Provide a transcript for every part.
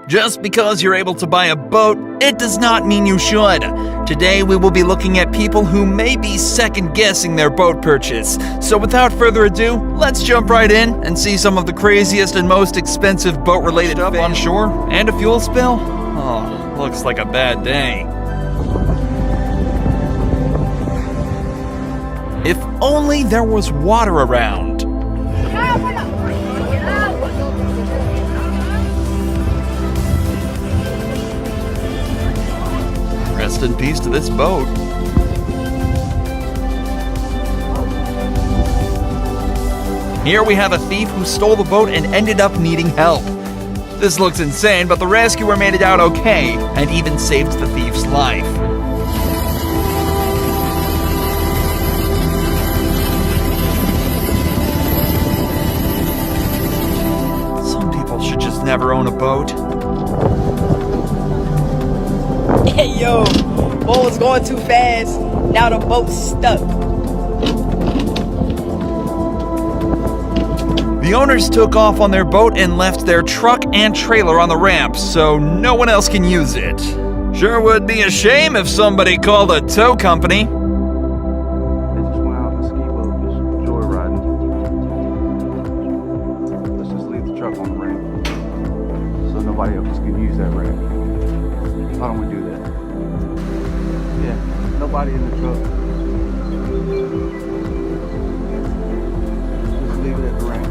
Just because you're able to buy a boat, it does not mean you should. Today we will be looking at people who may be second-guessing their boat purchase. So without further ado, let's jump right in and see some of the craziest and most expensive boat-related stuff on shore. And a fuel spill? Oh, looks like a bad day. If only there was water around. Rest in peace to this boat. Here we have a thief who stole the boat and ended up needing help. This looks insane, but the rescuer made it out okay and even saved the thief's life. Some people should just never own a boat. Hey yo, boat was going too fast. Now the boat's stuck. The owners took off on their boat and left their truck and trailer on the ramp, so no one else can use it. Sure would be a shame if somebody called a tow company. They just went out on a ski boat, just joyriding. Let's just leave the truck on the ramp, so nobody else can use that ramp. Why don't we do that? Yeah, nobody in the truck. Just leave it at the ramp.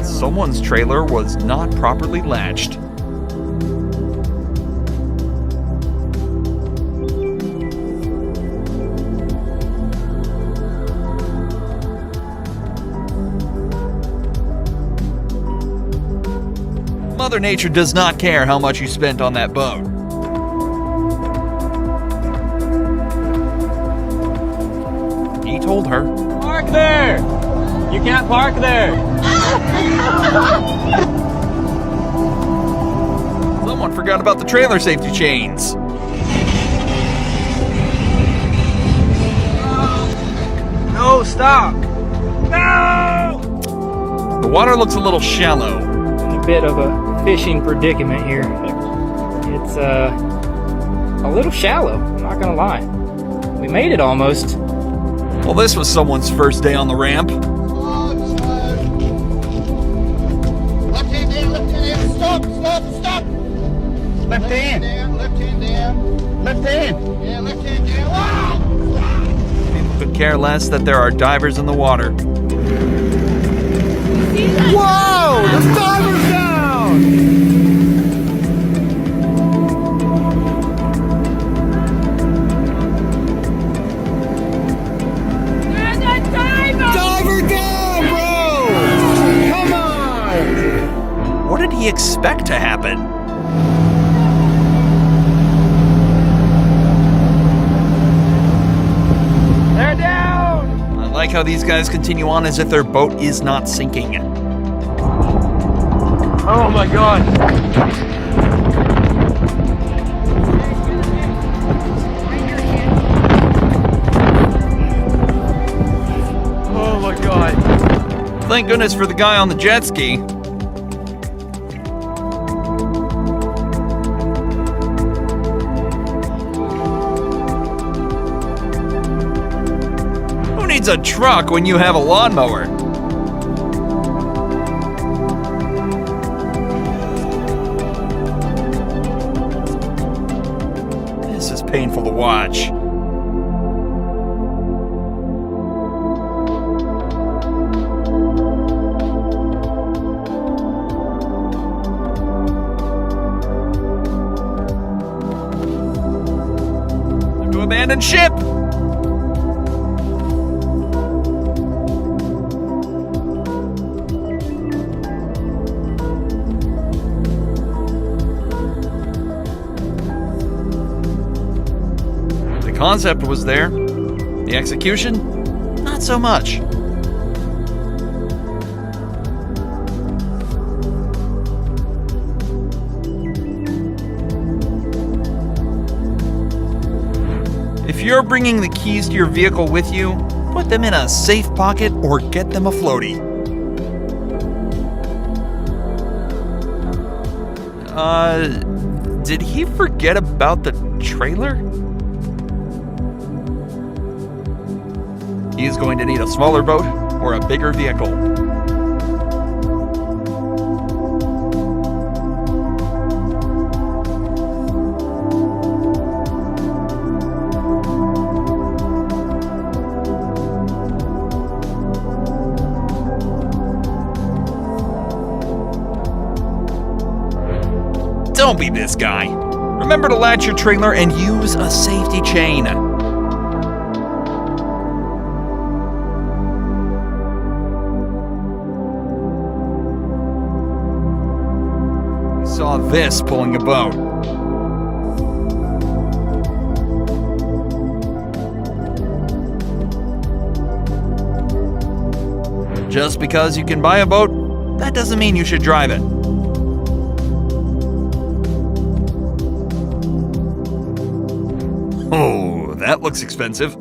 Someone's trailer was not properly latched. Mother Nature does not care how much you spent on that boat. He told her, Park there! You can't park there! someone forgot about the trailer safety chains. No, stop! No! The water looks a little shallow. A bit of a fishing predicament here. It's a little shallow, I'm not gonna lie. We made it almost. Well, this was someone's first day on the ramp. Left hand down, left hand down. Stop, stop, stop. Left hand! Left hand down. Left hand! Yeah, left hand down. Wow! People could care less that there are divers in the water. Whoa! The diver's down! Diver down, bro! Come on! What did he expect to happen? They're down! I like how these guys continue on as if their boat is not sinking. Oh my god! Oh my god! Thank goodness for the guy on the jet ski. Who needs a truck when you have a lawnmower? This is painful to watch. To abandon ship! The concept was there. The execution? Not so much. If you're bringing the keys to your vehicle with you, put them in a safe pocket, or get them a floaty. Did he forget about the trailer? He's going to need a smaller boat or a bigger vehicle. Don't be this guy. Remember to latch your trailer and use a safety chain. We saw this pulling a boat. Just because you can buy a boat, that doesn't mean you should drive it. Oh, that looks expensive.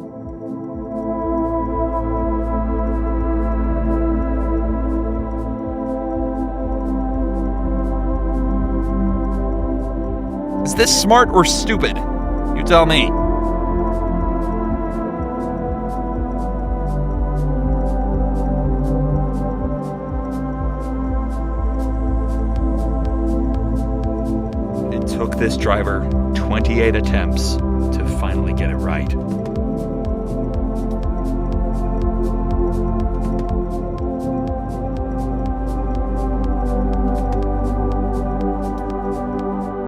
Is this smart or stupid? You tell me. It took this driver 28 attempts to finally get it right.